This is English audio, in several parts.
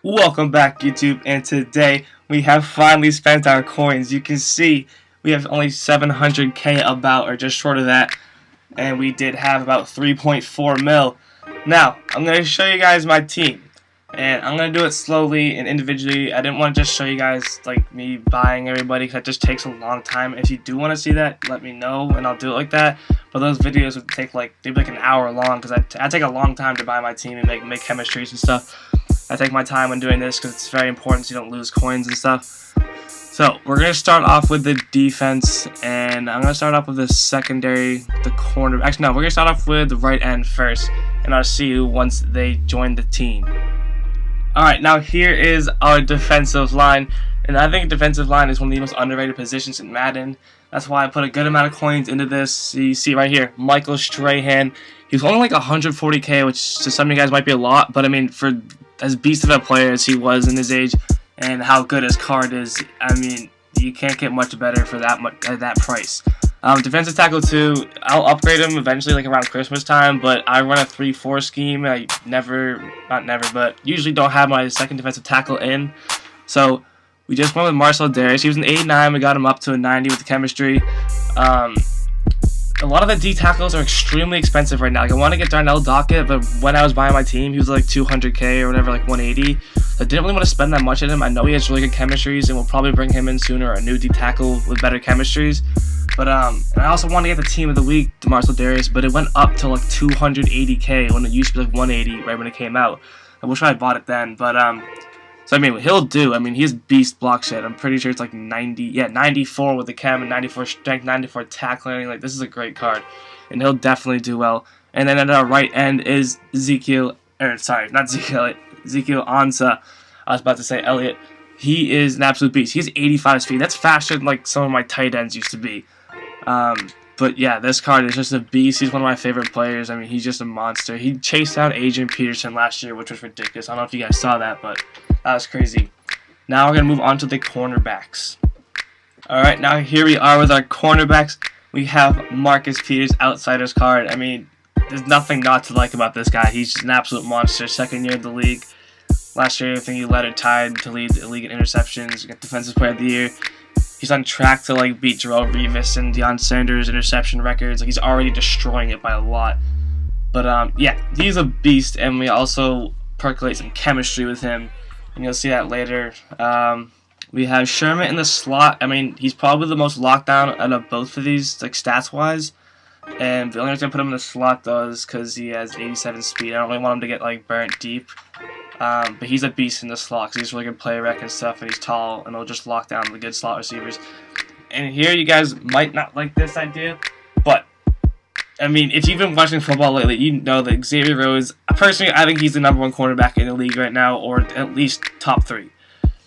Welcome back, YouTube, and today we have finally spent our coins. You can see we have only 700k about, or just short of that, and we did have about 3.4 mil. Now, I'm going to show you guys my team, and I'm going to do it slowly and individually. I didn't want to just show you guys, like, me buying everybody, because that just takes a long time. If you do want to see that, let me know, and I'll do it like that. But those videos would take, they'd be like an hour long, because I take a long time to buy my team and make chemistries and stuff. I take my time when doing this because it's very important so you don't lose coins and stuff. So we're going to start off with the defense, and I'm going to start off with the secondary, the corner. Actually, no, we're going to start off with the right end first, and I'll see you once they join the team. Alright, now here is our defensive line, and I think defensive line is one of the most underrated positions in Madden. That's why I put a good amount of coins into this. So you see right here, Michael Strahan. He's only like 140k, which to some of you guys might be a lot, but I mean, for as beast of a player as he was in his age and how good his card is, I mean, you can't get much better for that price. Defensive tackle 2, I'll upgrade him eventually, like around Christmas time, but I run a 3-4 scheme. I usually don't have my second defensive tackle in. So we just went with Marcel Darius. He was an 89. We got him up to a 90 with the chemistry. A lot of the D tackles are extremely expensive right now. Like, I want to get Darnell Dockett, but when I was buying my team, he was like 200k or whatever, like 180. So I didn't really want to spend that much on him. I know he has really good chemistries, and we'll probably bring him in sooner, a new D tackle with better chemistries. But and I also want to get the team of the week, Marcel Darius, but it went up to like 280k when it used to be like 180 right when it came out. I wish I had bought it then, but so I mean, he'll do. I mean, he's beast block shit. I'm pretty sure it's like 94 with the chem and 94 strength, 94 tackling. Like, this is a great card, and he'll definitely do well. And then at our right end is Ezekiel Ansah. I was about to say Elliott. He is an absolute beast. He's 85 speed. That's faster than like some of my tight ends used to be. But yeah, this card is just a beast. He's one of my favorite players. I mean, he's just a monster. He chased down Adrian Peterson last year, which was ridiculous. I don't know if you guys saw that, but that was crazy. Now we're going to move on to the cornerbacks. Alright, now here we are with our cornerbacks. We have Marcus Peters, outsider's card. I mean, there's nothing not to like about this guy. He's just an absolute monster. Second year in the league. Last year, I think he led it tied to lead the league in interceptions. Got Defensive Player of the Year. He's on track to like beat Jarrell Revis and Deion Sanders' interception records. Like, he's already destroying it by a lot. But yeah, he's a beast, and we also percolate some chemistry with him, and you'll see that later. We have Sherman in the slot. I mean, he's probably the most locked down out of both of these, like, stats-wise. And the only reason I put him in the slot, though, is because he has 87 speed. I don't really want him to get, like, burnt deep. But he's a beast in the slot because he's really good play rec and stuff, and he's tall, and he'll just lock down the good slot receivers. And here, you guys might not like this idea, but I mean, if you've been watching football lately, you know that Xavier Rhodes, personally, I think he's the #1 cornerback in the league right now, or at least top 3.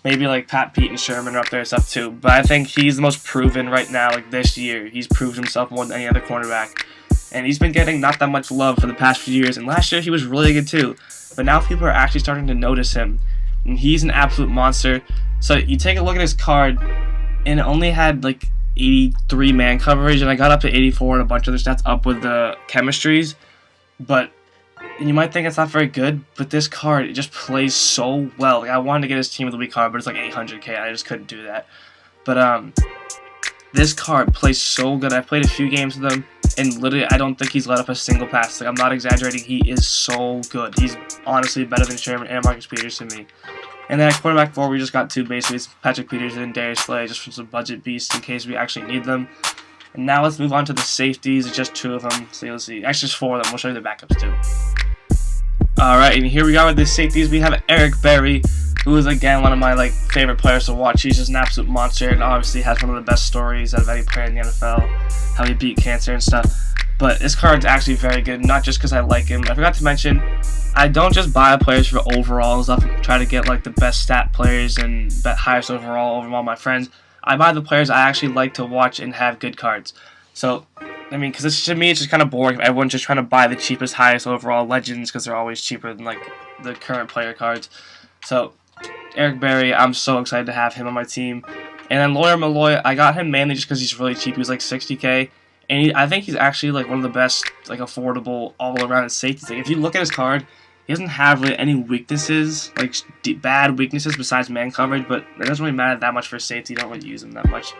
Maybe like Pat Pete and Sherman are up there and stuff too, but I think he's the most proven right now, like this year. He's proved himself more than any other cornerback, and he's been getting not that much love for the past few years, and last year he was really good too. But now people are actually starting to notice him, and he's an absolute monster. So you take a look at his card, and it only had like 83 man coverage, and I got up to 84 and a bunch of other stats up with the chemistries. But you might think it's not very good, but this card, it just plays so well. Like, I wanted to get his team of the week card, but it's like 800k. I just couldn't do that. But this card plays so good. I played a few games with him, and literally, I don't think he's let up a single pass. Like, I'm not exaggerating. He is so good. He's honestly better than Sherman and Marcus Peters to me. And then at quarterback 4, we just got 2 basically. It's Patrick Peterson and Darius Slay, just for some budget beasts in case we actually need them. And now let's move on to the safeties. It's just 2 of them, so you'll see. Actually, just 4 of them. We'll show you the backups too. Alright, and here we are with the safeties. We have Eric Berry, who is, again, one of my favorite players to watch. He's just an absolute monster, and obviously has one of the best stories out of any player in the NFL, how he beat cancer and stuff. But this card's actually very good, not just because I like him. I forgot to mention, I don't just buy players for overall and stuff, try to get the best stat players and highest overall over all my friends. I buy the players I actually like to watch and have good cards. So, I mean, because to me, it's just kind of boring if everyone's just trying to buy the cheapest, highest overall legends because they're always cheaper than the current player cards. So, Eric Berry, I'm so excited to have him on my team. And then Lawyer Milloy, I got him mainly just because he's really cheap. He was like 60k. And I think he's actually one of the best affordable all-around safeties. If you look at his card, He doesn't have really any weaknesses, like bad weaknesses besides man coverage, but it doesn't really matter that much for safety. You don't really use him that much.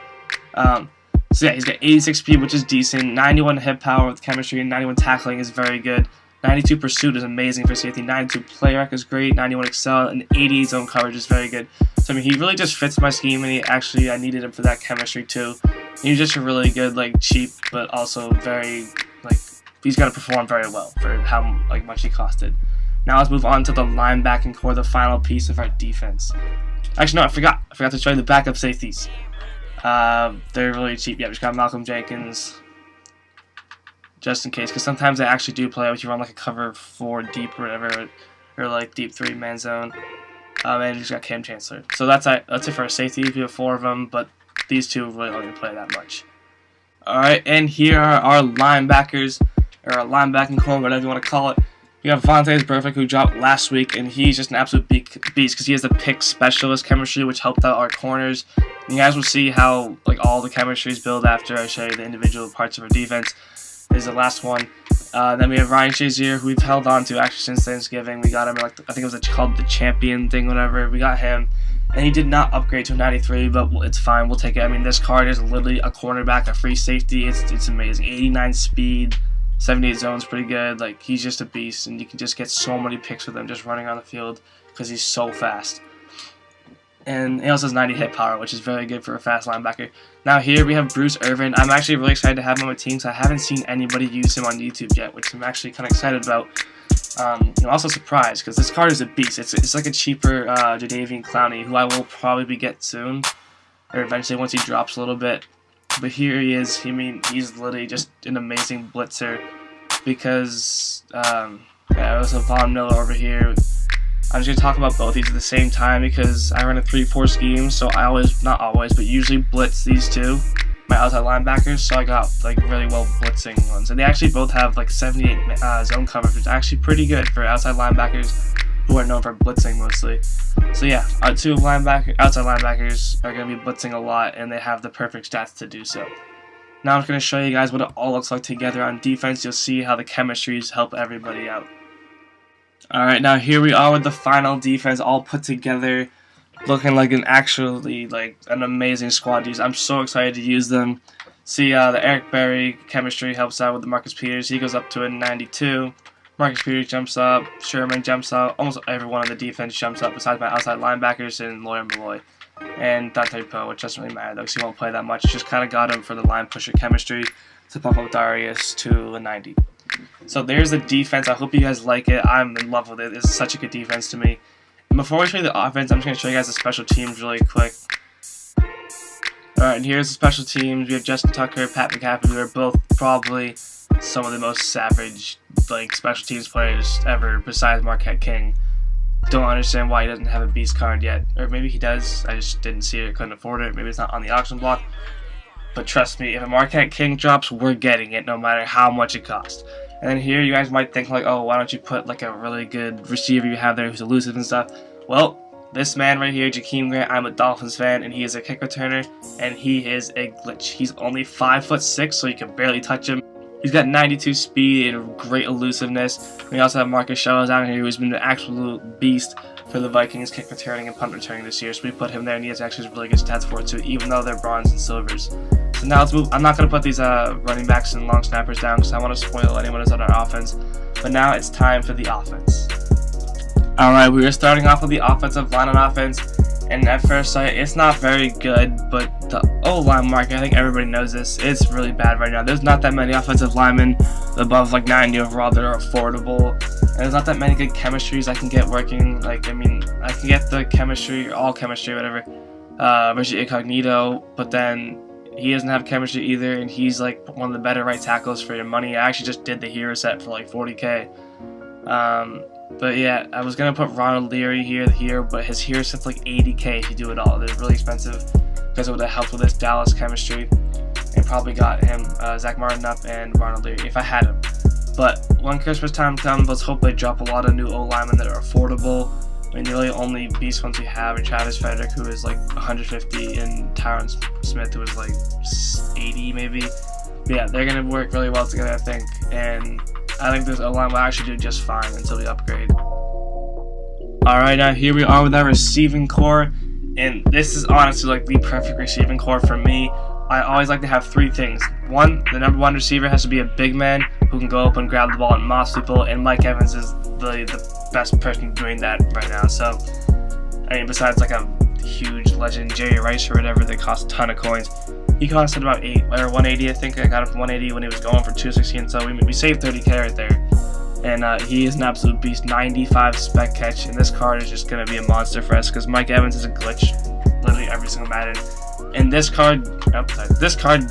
So yeah, he's got 86 speed, which is decent. 91 hit power with chemistry, and 91 tackling is very good. 92 pursuit is amazing for safety. 92 play rec is great. 91 excel, and 88 zone coverage is very good. So I mean, he really just fits my scheme, and I needed him for that chemistry too. He's just a really good, like, cheap, but also very, like, he's got to perform very well for how much he costed. Now let's move on to the linebacking core, the final piece of our defense. Actually, no, I forgot to show you the backup safeties. They're really cheap. Yeah, we just got Malcolm Jenkins, just in case, because sometimes they actually do play if you run like a cover 4 deep or whatever, or like deep 3-man zone. And just got Cam Chancellor. So that's it for our safeties. We have 4 of them, but these 2 really don't even play that much. Alright, and here are our linebackers, or our linebacking core, whatever you want to call it. We have Vontaze Burfict, who dropped last week, and he's just an absolute beast because he has the pick specialist chemistry, which helped out our corners. And you guys will see how all the chemistries build after I show you the individual parts of our defense. This is the last one. Then we have Ryan Shazier, who we've held on to actually since Thanksgiving. We got him, I think it was called the champion thing, whatever. We got him, and he did not upgrade to a 93, but it's fine. We'll take it. I mean, this card is literally a cornerback, a free safety. It's amazing. 89 speed. 78 zone's pretty good. Like, he's just a beast, and you can just get so many picks with him just running on the field because he's so fast. And he also has 90 hit power, which is very good for a fast linebacker. Now here we have Bruce Irvin. I'm actually really excited to have him on my team because I haven't seen anybody use him on YouTube yet, which I'm actually kind of excited about. I'm also surprised because this card is a beast. It's like a cheaper Jadeveon Clowney, who I will probably get soon, or eventually once he drops a little bit. But here he is. I mean, he's literally just an amazing blitzer because, yeah, also Von Miller over here. I'm just going to talk about both these at the same time because I run a 3-4 scheme, so I always, not always, but usually blitz these 2, my outside linebackers, so I got, really well blitzing ones. And they actually both have, 78 zone coverage, which is actually pretty good for outside linebackers who are known for blitzing mostly. So yeah, our 2 outside linebackers are going to be blitzing a lot, and they have the perfect stats to do so. Now I'm going to show you guys what it all looks like together on defense. You'll see how the chemistries help everybody out. Alright, now here we are with the final defense all put together, looking like an amazing squad to use. I'm so excited to use them. See, the Eric Berry chemistry helps out with the Marcus Peters. He goes up to a 92. Marcus Peters jumps up, Sherman jumps up, almost everyone on the defense jumps up besides my outside linebackers and Lawyer Malloy. And Dante Poe, which doesn't really matter though because he won't play that much. Just kind of got him for the line pusher chemistry to pump up Darius to a 90. So there's the defense. I hope you guys like it. I'm in love with it. It's such a good defense to me. And before we show you the offense, I'm just going to show you guys the special teams really quick. Alright, and here's the special teams. We have Justin Tucker, Pat McCaffrey, who are both probably some of the most savage special teams players ever besides Marquette King. Don't understand why he doesn't have a beast card yet. Or maybe he does. I just didn't see it, couldn't afford it. Maybe it's not on the auction block. But trust me, if a Marquette King drops, we're getting it no matter how much it costs. And then here you guys might think oh, why don't you put a really good receiver you have there who's elusive and stuff. Well, this man right here, Jakeem Grant, I'm a Dolphins fan, and he is a kick returner, and he is a glitch. He's only 5'6", so you can barely touch him. He's got 92 speed and great elusiveness. We also have Marcus Shells down here, who's been an absolute beast for the Vikings, kick returning and punt returning this year. So we put him there, and he has actually really good stats for it too, even though they're bronze and silvers. So now let's move. I'm not going to put these running backs and long snappers down because I want to spoil anyone who's on our offense. But now it's time for the offense. Alright, we are starting off with the offensive line on offense. And at first sight, it's not very good, but the O-line market, I think everybody knows this, it's really bad right now. There's not that many offensive linemen above 90 overall that are affordable. And there's not that many good chemistries I can get working. I can get the chemistry, all chemistry, whatever, Richard Incognito, but then he doesn't have chemistry either, and he's one of the better right tackles for your money. I actually just did the hero set for $40K. But yeah, I was gonna put Ronald Leary here, but his hero set's $80K if you do it all. They're really expensive because it would have helped with this Dallas chemistry, and probably got him Zach Martin up and Ronald Leary if I had him. But when Christmas time comes, let's hope they drop a lot of new O-linemen that are affordable. I mean, the really only beast ones we have are Travis Frederick, who is 150, and Tyron Smith, who is 80 maybe. But yeah, they're gonna work really well together, I think, and I think this O-line will actually do just fine until we upgrade. Alright, now here we are with our receiving core, and this is honestly like the perfect receiving core for me. I always like to have three things. One, the number one receiver has to be a big man who can go up and grab the ball and moss people, and Mike Evans is the best person doing that right now. So, I mean, besides like a huge legend, Jerry Rice or whatever, that cost a ton of coins, he costed about 180, I think. I got him for 180 when he was going for 216, so we saved 30k right there. And he is an absolute beast, 95 spec catch, and this card is just going to be a monster for us because Mike Evans is a glitch literally every single Madden. And this card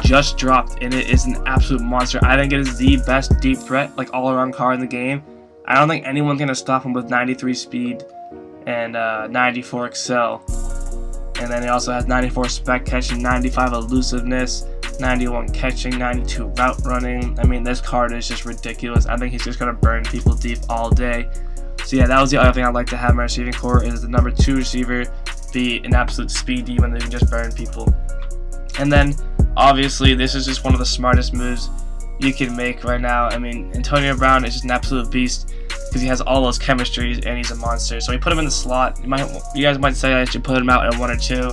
just dropped, and it is an absolute monster. I think it is the best deep threat, like all-around card in the game. I don't think anyone's going to stop him with 93 speed and 94 excel. And then he also has 94 spec catching, 95 elusiveness, 91 catching, 92 route running. I mean, this card is just ridiculous. I think he's just going to burn people deep all day. So yeah, that was the other thing I'd like to have in my receiving core, is the number 2 receiver be an absolute speed demon that can just burn people. And then, obviously, this is just one of the smartest moves you can make right now. I mean, Antonio Brown is just an absolute beast because he has all those chemistries and he's a monster. So we put him in the slot. You guys might say I should put him out at 1 or 2,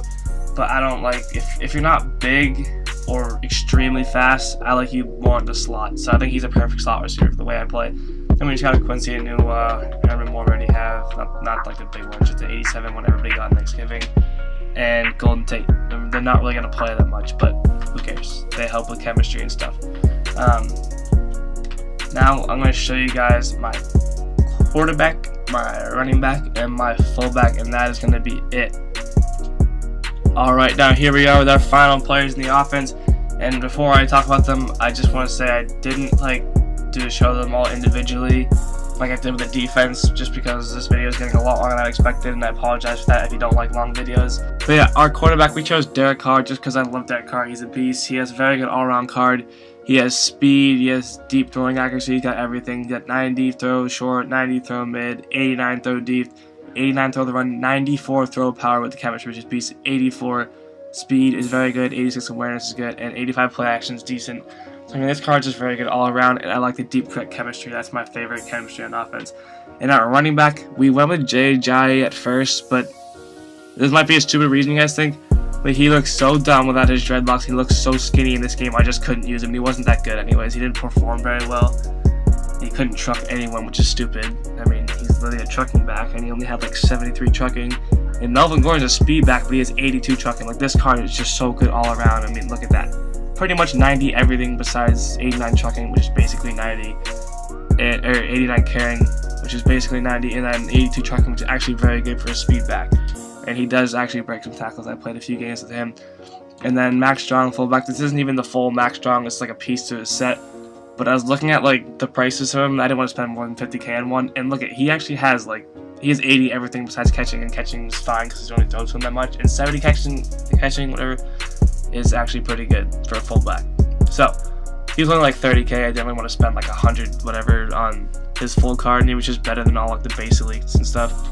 but I don't like, if you're not big or extremely fast, I like you more in the slot. So I think he's a perfect slot receiver for the way I play. And we just got a Quincy, a new Herman Moore already have, not like the big one, just the 87 one everybody got on Thanksgiving, and Golden Tate. They're not really going to play that much, but who cares? They help with chemistry and stuff. Now I'm going to show you guys my quarterback, my running back, and my fullback, and that is going to be it. Alright, now here we are with our final players in the offense, and before I talk about them, I just want to say I didn't show them all individually like I did with the defense, just because this video is getting a lot longer than I expected, and I apologize for that if you don't like long videos. But yeah, our quarterback, we chose Derek Carr just because I love Derek Carr. He's a beast. He has a very good all-around card. He has speed, he has deep throwing accuracy, he's got everything. He's got 90 throw short, 90 throw mid, 89 throw deep, 89 throw the run, 94 throw power with the chemistry, which is beast. 84 speed is very good, 86 awareness is good, and 85 play action is decent. So I mean, this card's just very good all around, and I like the deep threat chemistry. That's my favorite chemistry on offense. And our running back, we went with Jay Ajayi at first, but this might be a stupid reason, you guys think, but he looks so dumb without his dreadlocks. He looks so skinny in this game. I just couldn't use him. He wasn't that good anyways. He didn't perform very well. He couldn't truck anyone, which is stupid. I mean, he's literally a trucking back, and he only had like 73 trucking. And Melvin Gordon's a speed back, but he has 82 trucking. Like, this card is just so good all around. I mean, look at that. Pretty much 90 everything besides 89 trucking, which is basically 90. Or 89 carrying, which is basically 90. And then 82 trucking, which is actually very good for a speed back. And he does actually break some tackles. I played a few games with him. And then Max Strong, fullback. This isn't even the full Max Strong. It's like a piece to his set. But I was looking at like the prices of him. I didn't want to spend more than 50k on one. And look at, he actually has like, he has 80 everything besides catching, and catching is fine because he only throws to him that much. And 70 catching, whatever, is actually pretty good for a fullback. So he was only like 30k. I didn't really want to spend like 100 whatever on his full card, and he was just better than all like the base elites and stuff.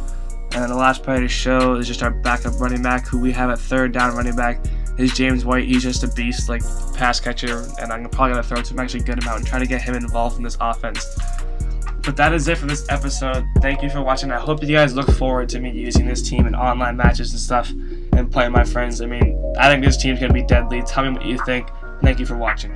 And then the last player to show is just our backup running back, who we have at third down running back, is James White. He's just a beast, like pass catcher, and I'm probably going to throw to him actually a good amount and try to get him involved in this offense. But that is it for this episode. Thank you for watching. I hope you guys look forward to me using this team in online matches and stuff and playing my friends. I mean, I think this team's going to be deadly. Tell me what you think. Thank you for watching.